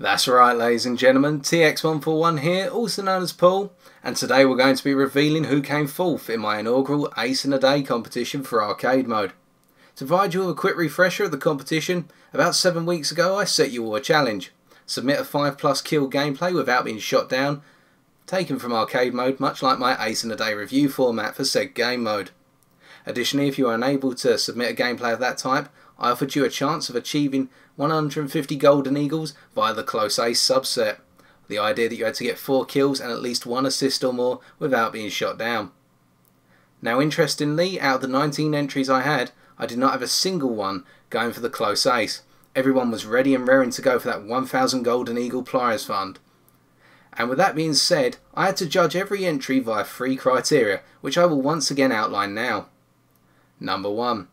That's right, ladies and gentlemen, TX141 here, also known as Paul, and today we're going to be revealing who came fourth in my inaugural Ace in a Day competition for arcade mode. To provide you with a quick refresher of the competition, about 7 weeks ago I set you all a challenge. Submit a 5+ kill gameplay without being shot down, taken from arcade mode, much like my Ace in a Day review format for said game mode. Additionally, if you are unable to submit a gameplay of that type, I offered you a chance of achieving 150 golden eagles via the close ace subset. The idea that you had to get 4 kills and at least 1 assist or more without being shot down. Now interestingly, out of the 19 entries I had, I did not have a single one going for the close ace. Everyone was ready and raring to go for that 1000 golden eagle prize fund. And with that being said, I had to judge every entry via 3 criteria, which I will once again outline now. Number 1.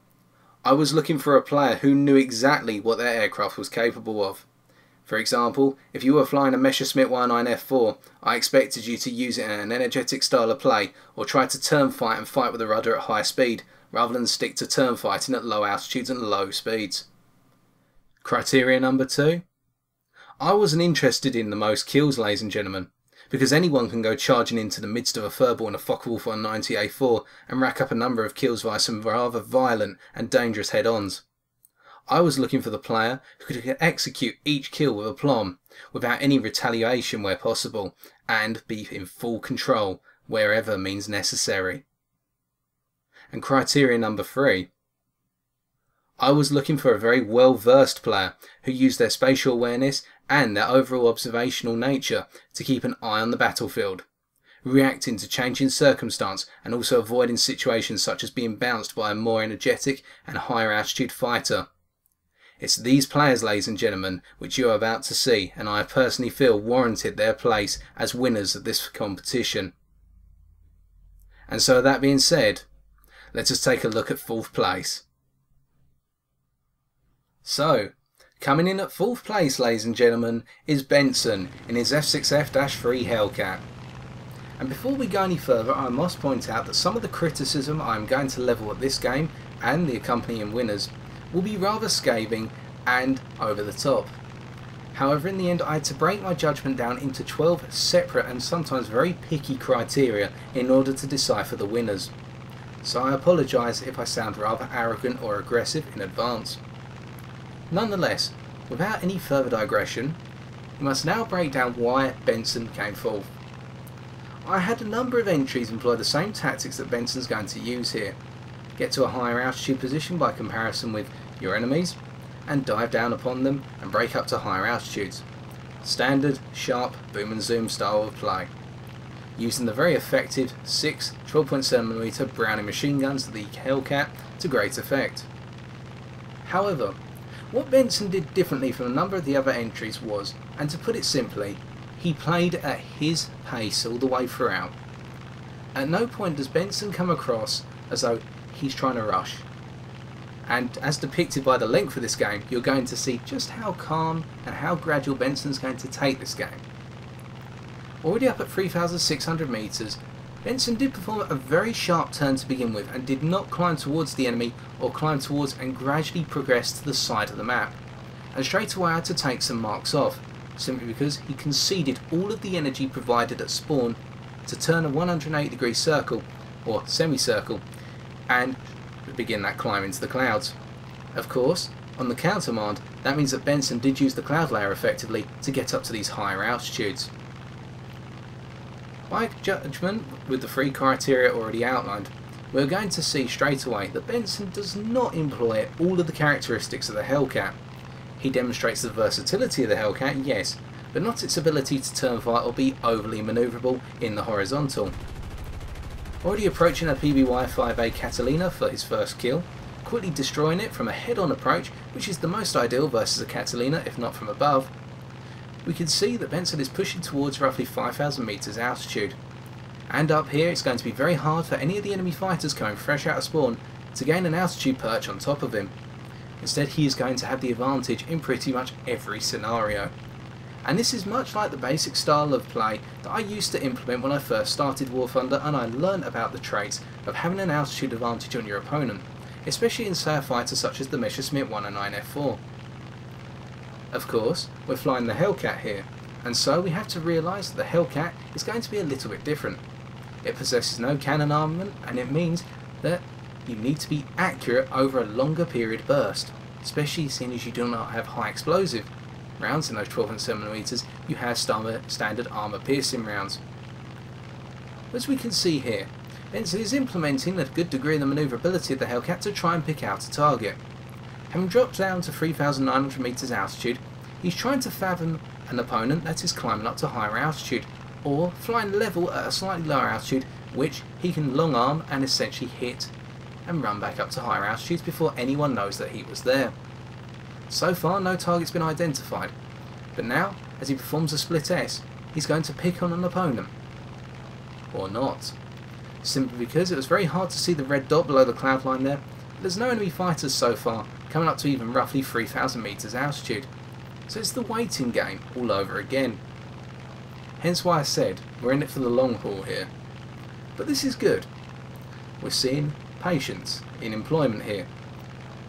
I was looking for a player who knew exactly what their aircraft was capable of. For example, if you were flying a Messerschmitt 19F4, I expected you to use it in an energetic style of play, or try to turn fight and fight with a rudder at high speed, rather than stick to turn fighting at low altitudes and low speeds. Criteria number 2. I wasn't interested in the most kills, ladies and gentlemen, because anyone can go charging into the midst of a furball in a Focke-Wulf 190A4 and rack up a number of kills via some rather violent and dangerous head-ons. I was looking for the player who could execute each kill with aplomb, without any retaliation where possible, and be in full control wherever means necessary. And criteria number 3. I was looking for a very well-versed player who used their spatial awareness and their overall observational nature to keep an eye on the battlefield, reacting to changing circumstance and also avoiding situations such as being bounced by a more energetic and higher altitude fighter. It's these players, ladies and gentlemen, which you are about to see, and I personally feel warranted their place as winners of this competition. And so that being said, let us take a look at 4th place. So, coming in at 4th place, ladies and gentlemen, is Benson in his F6F-3 Hellcat. And before we go any further, I must point out that some of the criticism I am going to level at this game and the accompanying winners will be rather scathing and over the top. However, in the end I had to break my judgment down into 12 separate and sometimes very picky criteria in order to decipher the winners. So I apologise if I sound rather arrogant or aggressive in advance. Nonetheless, without any further digression, we must now break down why Benson came fourth. I had a number of entries employ the same tactics that Benson's going to use here. Get to a higher altitude position by comparison with your enemies, and dive down upon them and break up to higher altitudes. Standard, sharp, boom and zoom style of play. Using the very effective 6 12.7mm Browning machine guns of the Hellcat to great effect. However, what Benson did differently from a number of the other entries was, and to put it simply, he played at his pace all the way throughout. At no point does Benson come across as though he's trying to rush. And as depicted by the length of this game, you're going to see just how calm and how gradual Benson's going to take this game. Already up at 3,600 metres, Benson did perform a very sharp turn to begin with and did not climb towards the enemy or climb towards and gradually progress to the side of the map. And straight away I had to take some marks off, simply because he conceded all of the energy provided at spawn to turn a 180-degree circle, or semicircle, and begin that climb into the clouds. Of course, on the countermand, that means that Benson did use the cloud layer effectively to get up to these higher altitudes. By judgment, with the 3 criteria already outlined, we're going to see straight away that Benson does not employ all of the characteristics of the Hellcat. He demonstrates the versatility of the Hellcat, yes, but not its ability to turn fight or be overly manoeuvrable in the horizontal. Already approaching a PBY-5A Catalina for his first kill, quickly destroying it from a head-on approach, which is the most ideal versus a Catalina if not from above, we can see that Benson is pushing towards roughly 5,000 metres altitude. And up here it's going to be very hard for any of the enemy fighters coming fresh out of spawn to gain an altitude perch on top of him. Instead he is going to have the advantage in pretty much every scenario. And this is much like the basic style of play that I used to implement when I first started War Thunder, and I learned about the traits of having an altitude advantage on your opponent, especially in say a fighter such as the Messerschmitt 109F4. Of course, we're flying the Hellcat here, and so we have to realise that the Hellcat is going to be a little bit different. It possesses no cannon armament, and it means that you need to be accurate over a longer period burst, especially seeing as you do not have high explosive rounds in those 12.7mm, you have standard armour piercing rounds. As we can see here, Benson is implementing a good degree of the manoeuvrability of the Hellcat to try and pick out a target. Having dropped down to 3,900 metres altitude, he's trying to fathom an opponent that is climbing up to higher altitude, or flying level at a slightly lower altitude, which he can long arm and essentially hit and run back up to higher altitudes before anyone knows that he was there. So far no target's been identified, but now as he performs a split S, he's going to pick on an opponent. Or not. Simply because it was very hard to see the red dot below the cloud line there. There's no enemy fighters so far, coming up to even roughly 3,000 metres altitude. So it's the waiting game all over again. Hence why I said we're in it for the long haul here. But this is good. We're seeing patience in employment here.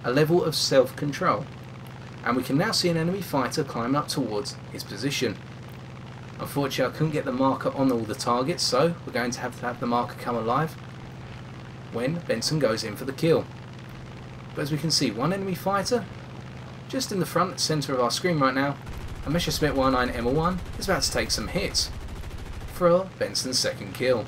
A level of self-control. And we can now see an enemy fighter climb up towards his position. Unfortunately I couldn't get the marker on all the targets, so we're going to have the marker come alive when Benson goes in for the kill. But as we can see, one enemy fighter just in the front centre of our screen right now, a Messerschmitt 19 M1 is about to take some hits for Benson's second kill.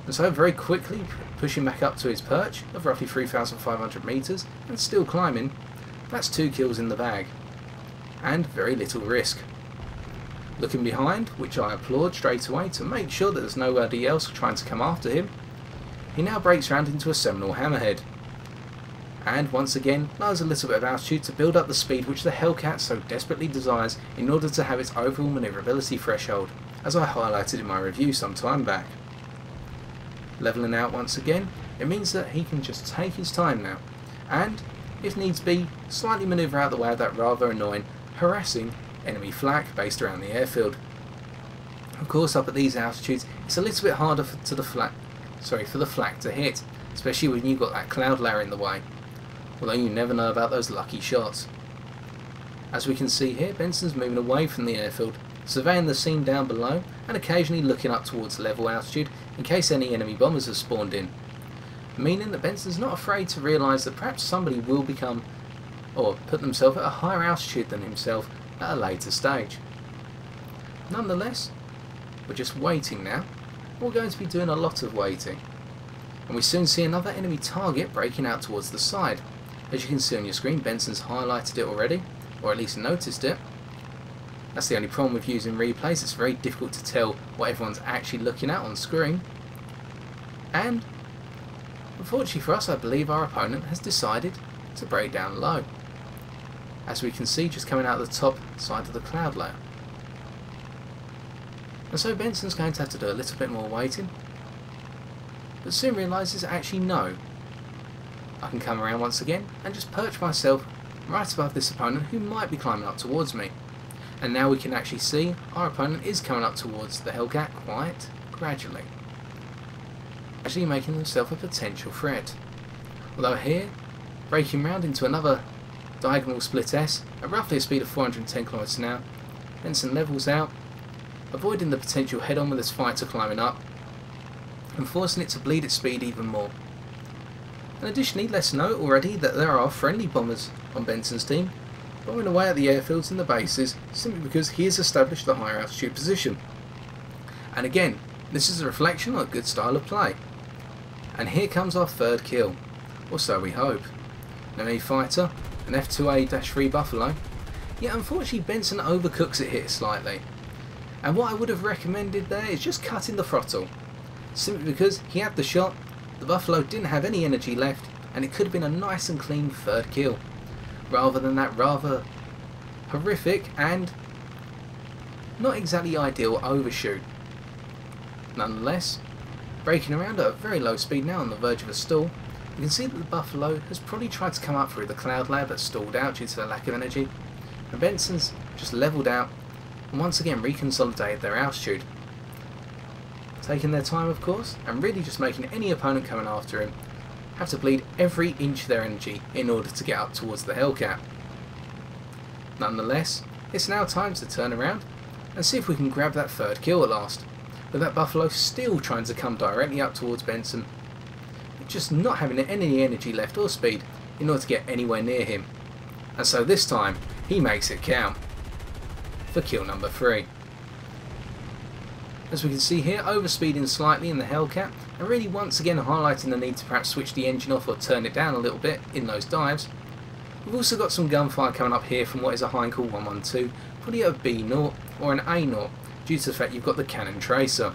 And so very quickly pushing back up to his perch of roughly 3,500 metres and still climbing. That's 2 kills in the bag, and very little risk. Looking behind, which I applaud straight away to make sure that there's nobody else trying to come after him, he now breaks round into a Seminole Hammerhead, and once again lowers a little bit of altitude to build up the speed which the Hellcat so desperately desires in order to have its overall manoeuvrability threshold, as I highlighted in my review some time back. Levelling out once again, it means that he can just take his time now, and if needs be, slightly manoeuvre out the way of that rather annoying, harassing enemy flak based around the airfield. Of course, up at these altitudes, it's a little bit harder for the flak to hit, especially when you've got that cloud layer in the way. Although you never know about those lucky shots. As we can see here, Benson's moving away from the airfield, surveying the scene down below, and occasionally looking up towards level altitude in case any enemy bombers have spawned in. Meaning that Benson's not afraid to realise that perhaps somebody will become, or put themselves at a higher altitude than himself at a later stage. Nonetheless, we're just waiting now. We're going to be doing a lot of waiting. And we soon see another enemy target breaking out towards the side. As you can see on your screen, Benson's highlighted it already, or at least noticed it. That's the only problem with using replays, it's very difficult to tell what everyone's actually looking at on screen. And unfortunately for us, I believe our opponent has decided to break down low. As we can see, just coming out of the top side of the cloud layer. And so Benson's going to have to do a little bit more waiting, but soon realises actually no, I can come around once again and just perch myself right above this opponent who might be climbing up towards me. And now we can actually see our opponent is coming up towards the Hellcat quite gradually, actually making himself a potential threat. Although here, breaking round into another diagonal split S at roughly a speed of 410 km an hour, Benson levels out, avoiding the potential head-on with this fighter climbing up, and forcing it to bleed its speed even more. And additionally, let's note already that there are friendly bombers on Benson's team, bombing away at the airfields and the bases simply because he has established the higher altitude position. And again, this is a reflection on a good style of play. And here comes our third kill, or so we hope. An enemy fighter, an F2A-3 Buffalo, yet unfortunately Benson overcooks it here slightly. And what I would have recommended there is just cutting the throttle, simply because he had the shot, the Buffalo didn't have any energy left, and it could have been a nice and clean third kill, rather than that rather horrific and not exactly ideal overshoot. Nonetheless, braking around at a very low speed now on the verge of a stall, you can see that the Buffalo has probably tried to come up through the cloud layer but stalled out due to the lack of energy, and Benson's just levelled out and once again reconsolidated their altitude. Taking their time of course, and really just making any opponent coming after him have to bleed every inch of their energy in order to get up towards the Hellcat. Nonetheless, it's now time to turn around and see if we can grab that third kill at last, with that buffalo still trying to come directly up towards Benson, just not having any energy left or speed in order to get anywhere near him. And so this time he makes it count for kill number 3. As we can see here, overspeeding slightly in the Hellcat, and really once again highlighting the need to perhaps switch the engine off or turn it down a little bit in those dives. We've also got some gunfire coming up here from what is a Heinkel 112, probably at a B0 or an A0, due to the fact you've got the cannon tracer.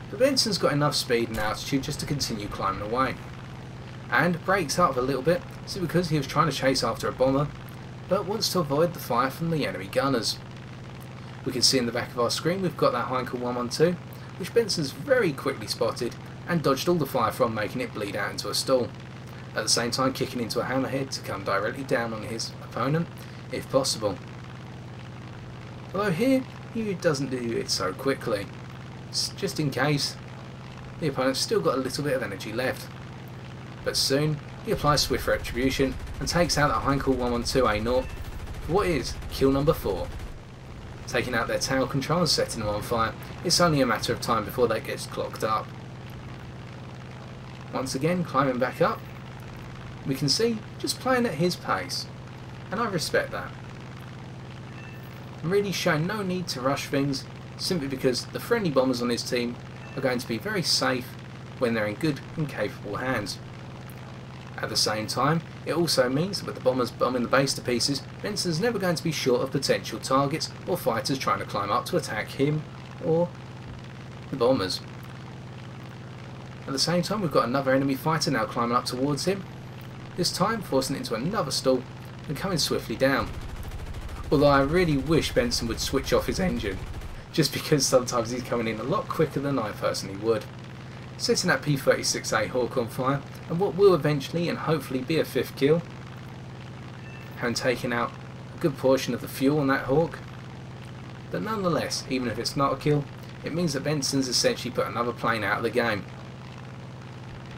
But Benson's got enough speed and altitude just to continue climbing away. And breaks up a little bit, simply because he was trying to chase after a bomber, but wants to avoid the fire from the enemy gunners. We can see in the back of our screen we've got that Heinkel 112, which Benson's very quickly spotted and dodged all the fire from, making it bleed out into a stall. At the same time kicking into a hammerhead to come directly down on his opponent, if possible. Although here, he doesn't do it so quickly, just in case the opponent's still got a little bit of energy left. But soon, he applies swift retribution and takes out that Heinkel 112A0 for what is kill number 4. Taking out their tail control and setting them on fire, it's only a matter of time before that gets clocked up. Once again, climbing back up, we can see just playing at his pace, and I respect that. Really showing no need to rush things, simply because the friendly bombers on his team are going to be very safe when they're in good and capable hands. At the same time, it also means that with the bombers bombing the base to pieces, Benson's never going to be short of potential targets or fighters trying to climb up to attack him or the bombers. At the same time, we've got another enemy fighter now climbing up towards him, this time forcing it into another stall and coming swiftly down. Although I really wish Benson would switch off his engine, just because sometimes he's coming in a lot quicker than I personally would. Setting that P-36A Hawk on fire, and what will eventually and hopefully be a 5th kill, and taking out a good portion of the fuel on that Hawk. But nonetheless, even if it's not a kill, it means that Benson's essentially put another plane out of the game,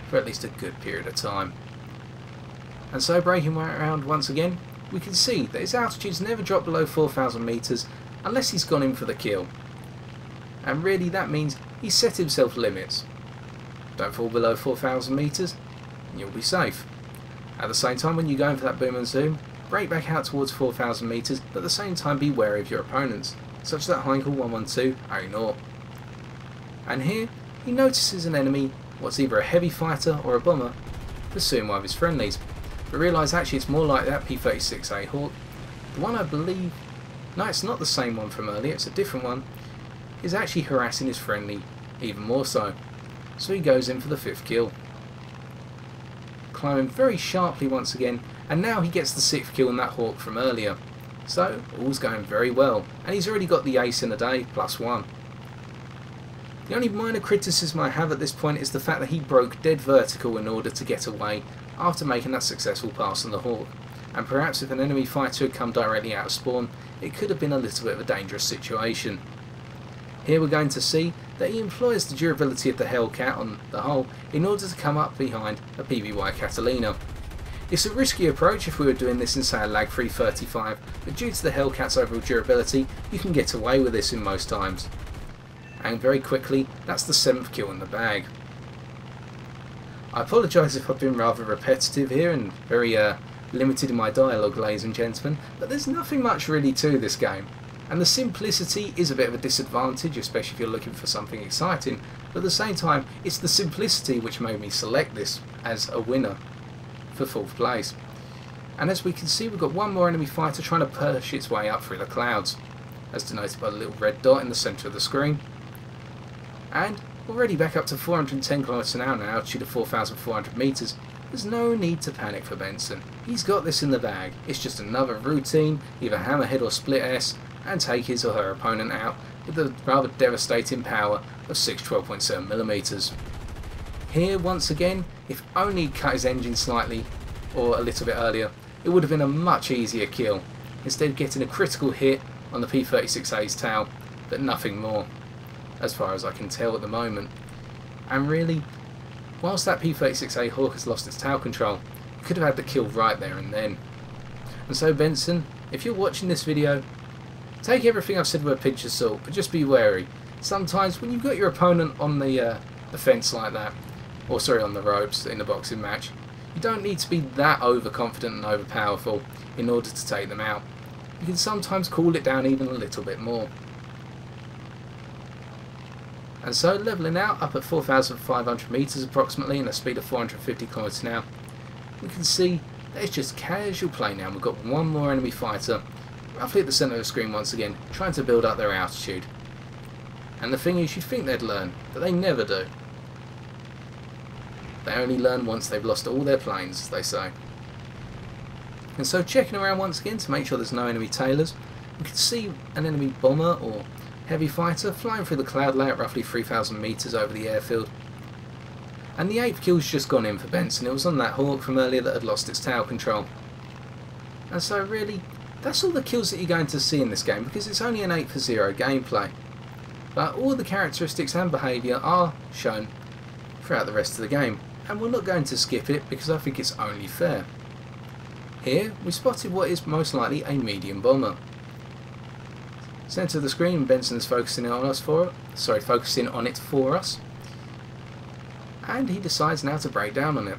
for at least a good period of time. And so breaking right around once again, we can see that his altitude's never dropped below 4,000 metres unless he's gone in for the kill. And really that means he's set himself limits. Don't fall below 4,000 metres and you'll be safe. At the same time, when you're going for that boom and zoom, break back out towards 4,000 metres, but at the same time be wary of your opponents, such as that Heinkel 112 A0. And here he notices an enemy, what's either a heavy fighter or a bomber, pursuing one of his friendlies, but realise actually it's more like that P-36A Hawk. The one I believe, no, it's not the same one from earlier, it's a different one, is actually harassing his friendly even more so. So he goes in for the 5th kill. Climbing very sharply once again, and now he gets the 6th kill on that Hawk from earlier. So all's going very well, and he's already got the ace in the day, +1. The only minor criticism I have at this point is the fact that he broke dead vertical in order to get away after making that successful pass on the Hawk, and perhaps if an enemy fighter had come directly out of spawn, it could have been a little bit of a dangerous situation. Here we're going to see that he employs the durability of the Hellcat on the whole in order to come up behind a PBY Catalina. It's a risky approach if we were doing this in say a lag-free 35, but due to the Hellcat's overall durability, you can get away with this in most times. And very quickly, that's the 7th kill in the bag. I apologise if I've been rather repetitive here and very limited in my dialogue, ladies and gentlemen, but there's nothing much really to this game. And the simplicity is a bit of a disadvantage, especially if you're looking for something exciting, but at the same time, it's the simplicity which made me select this as a winner for 4th place. And as we can see, we've got one more enemy fighter trying to push its way up through the clouds, as denoted by the little red dot in the centre of the screen. And already back up to 410 km an hour and an altitude of 4,400 metres, there's no need to panic for Benson. He's got this in the bag. It's just another routine, either hammerhead or split S, and take his or her opponent out with the rather devastating power of 612.7mm. Here once again, if only he'd cut his engine slightly or a little bit earlier, it would have been a much easier kill, instead getting a critical hit on the P-36A's tail, but nothing more, as far as I can tell at the moment. And really, whilst that P-36A Hawk has lost its tail control, it could have had the kill right there and then. And so Benson, if you're watching this video, take everything I've said with a pinch of salt, but just be wary. Sometimes when you've got your opponent on the fence like that, or sorry, on the ropes in a boxing match, you don't need to be that overconfident and overpowerful in order to take them out. You can sometimes cool it down even a little bit more. And so, levelling out up at 4,500 metres approximately and a speed of 450 km an hour, we can see that it's just casual play now. We've got one more enemy fighter roughly at the centre of the screen once again, trying to build up their altitude. And the thing is, you'd think they'd learn, but they never do. They only learn once they've lost all their planes, as they say. And so, checking around once again to make sure there's no enemy tailors, we can see an enemy bomber or heavy fighter flying through the cloud layer at roughly 3,000 metres over the airfield. And the 8th kill's just gone in for Benson. It was on that Hawk from earlier that had lost its tail control. And so really, that's all the kills that you're going to see in this game, because it's only an 8 for 0 gameplay. But all the characteristics and behaviour are shown throughout the rest of the game, and we're not going to skip it because I think it's only fair. Here we spotted what is most likely a medium bomber. Centre of the screen, Benson's focusing on it for us, and he decides now to break down on it,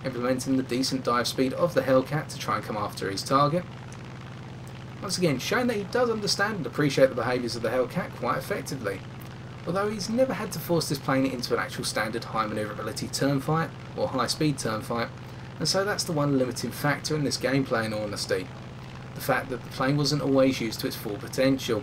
implementing the decent dive speed of the Hellcat to try and come after his target. Once again, showing that he does understand and appreciate the behaviours of the Hellcat quite effectively, although he's never had to force this plane into an actual standard high manoeuvrability turn fight or high speed turn fight, and so that's the one limiting factor in this gameplay, in all honesty. The fact that the plane wasn't always used to its full potential.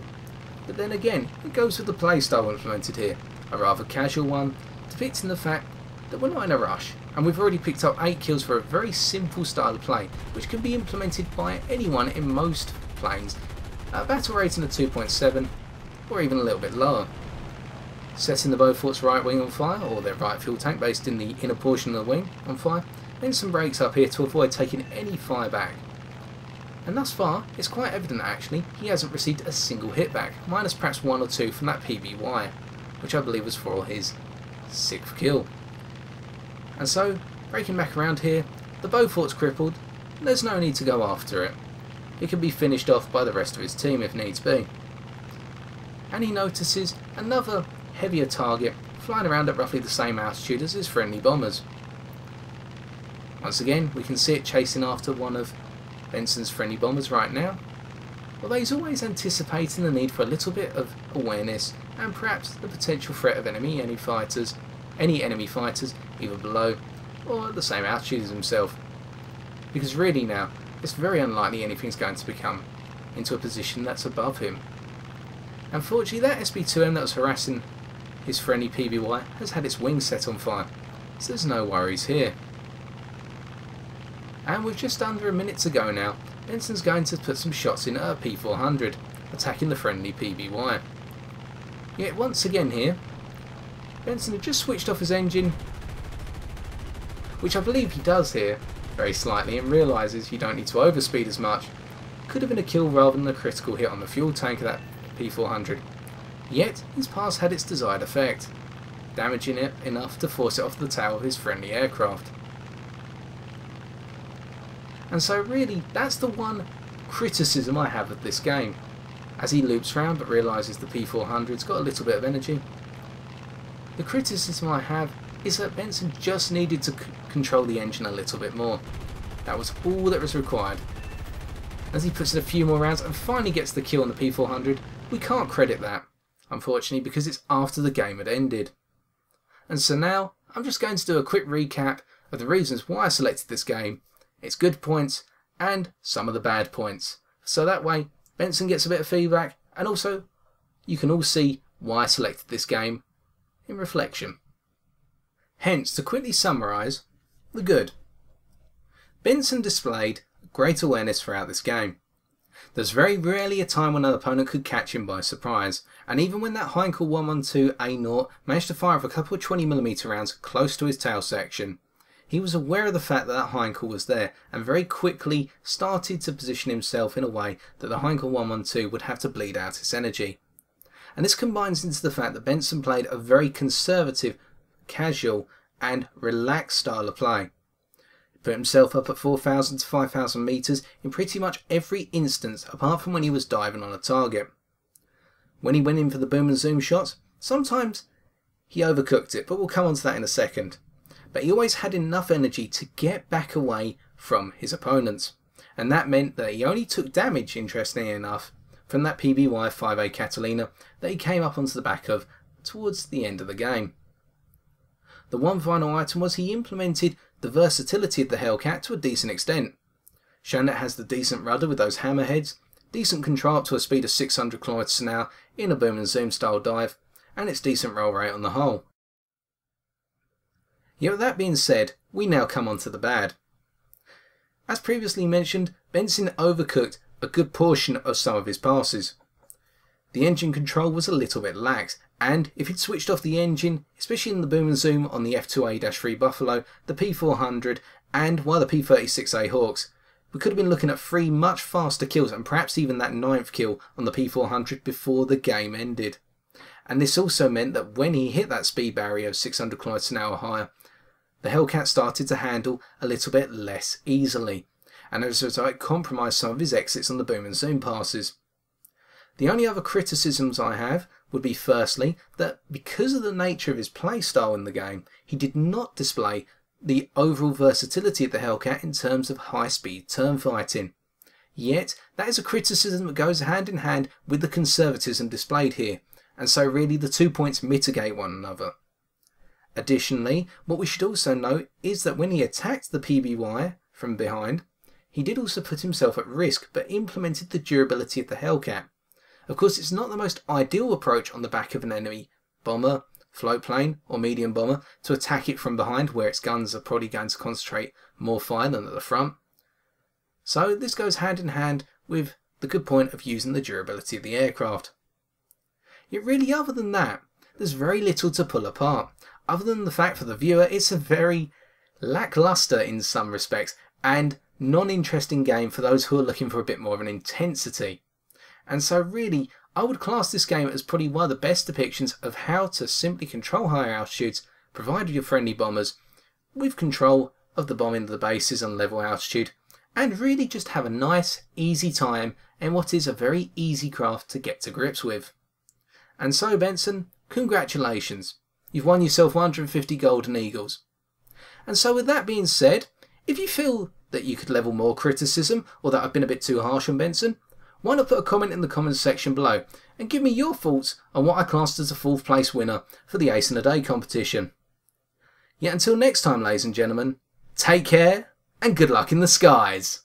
But then again, it goes with the playstyle implemented here, a rather casual one, depicting the fact that we're not in a rush, and we've already picked up 8 kills for a very simple style of play, which can be implemented by anyone in most planes at a battle rating of 2.7 or even a little bit lower. Setting the Beaufort's right wing on fire, or their right fuel tank based in the inner portion of the wing on fire, then some brakes up here to avoid taking any fire back. And thus far, it's quite evident actually, he hasn't received a single hit back, minus perhaps 1 or 2 from that PBY, which I believe was for his 6th kill. And so, breaking back around here, the Beaufort's crippled, and there's no need to go after it. It can be finished off by the rest of his team if needs be. And he notices another heavier target flying around at roughly the same altitude as his friendly bombers. Once again, we can see it chasing after one of Benson's friendly bombers right now, although he's always anticipating the need for a little bit of awareness and perhaps the potential threat of any enemy fighters either below or at the same altitude as himself, because really now it's very unlikely anything's going to become into a position that's above him. Unfortunately, that SB2M that was harassing his friendly PBY has had its wings set on fire, so there's no worries here. And with just under a minute to go now, Benson's going to put some shots in at a P400, attacking the friendly PBY. Yet once again here, Benson had just switched off his engine, which I believe he does here, very slightly, and realises you don't need to overspeed as much. Could have been a kill rather than a critical hit on the fuel tank of that P400. Yet his pass had its desired effect, damaging it enough to force it off the tail of his friendly aircraft. And so really, that's the one criticism I have of this game. As he loops round but realises the P400's got a little bit of energy. The criticism I have is that Benson just needed to control the engine a little bit more. That was all that was required. As he puts in a few more rounds and finally gets the kill on the P400, we can't credit that, unfortunately, because it's after the game had ended. And so now, I'm just going to do a quick recap of the reasons why I selected this game, its good points, and some of the bad points. So that way, Benson gets a bit of feedback, and also, you can all see why I selected this game in reflection. Hence, to quickly summarise, the good. Benson displayed great awareness throughout this game. There's very rarely a time when an opponent could catch him by surprise, and even when that Heinkel 112A0 managed to fire off a couple of 20mm rounds close to his tail section, he was aware of the fact that that Heinkel was there, and very quickly started to position himself in a way that the Heinkel 112 would have to bleed out its energy. And this combines into the fact that Benson played a very conservative, casual and relaxed style of play. Put himself up at 4,000 to 5,000 metres in pretty much every instance apart from when he was diving on a target. When he went in for the boom and zoom shots, sometimes he overcooked it, but we'll come on to that in a second. But he always had enough energy to get back away from his opponents, and that meant that he only took damage, interestingly enough, from that PBY 5A Catalina that he came up onto the back of towards the end of the game. The one final item was he implemented the versatility of the Hellcat to a decent extent, showing that it has the decent rudder with those hammerheads, decent control up to a speed of 600 km an hour in a boom and zoom style dive, and its decent roll rate on the whole. Yet with that being said, we now come on to the bad. As previously mentioned, Benson overcooked a good portion of some of his passes. The engine control was a little bit lax, and if he'd switched off the engine, especially in the boom and zoom on the F2A-3 Buffalo, the P400 and the P36A Hawks, we could have been looking at 3 much faster kills and perhaps even that 9th kill on the P400 before the game ended. And this also meant that when he hit that speed barrier of 600 km an hour higher, the Hellcat started to handle a little bit less easily, and as a result it compromised some of his exits on the boom and zoom passes. The only other criticisms I have would be firstly that because of the nature of his playstyle in the game, he did not display the overall versatility of the Hellcat in terms of high speed turn fighting. Yet that is a criticism that goes hand in hand with the conservatism displayed here, and so really the 2 points mitigate one another. Additionally, what we should also note is that when he attacked the PBY from behind, he did also put himself at risk but implemented the durability of the Hellcat. Of course, it's not the most ideal approach on the back of an enemy bomber, float plane or medium bomber to attack it from behind where its guns are probably going to concentrate more fire than at the front. So this goes hand in hand with the good point of using the durability of the aircraft. Yet really other than that, there's very little to pull apart, other than the fact for the viewer it's a very lackluster in some respects and non-interesting game for those who are looking for a bit more of an intensity. And so really, I would class this game as probably one of the best depictions of how to simply control higher altitudes, provided your friendly bombers, with control of the bombing of the bases on level altitude, and really just have a nice, easy time in what is a very easy craft to get to grips with. And so Benson, congratulations, you've won yourself 150 Golden Eagles. And so with that being said, if you feel that you could level more criticism, or that I've been a bit too harsh on Benson, why not put a comment in the comments section below and give me your thoughts on what I classed as a 4th place winner for the Ace in a Day competition. Yet until next time, ladies and gentlemen, take care and good luck in the skies.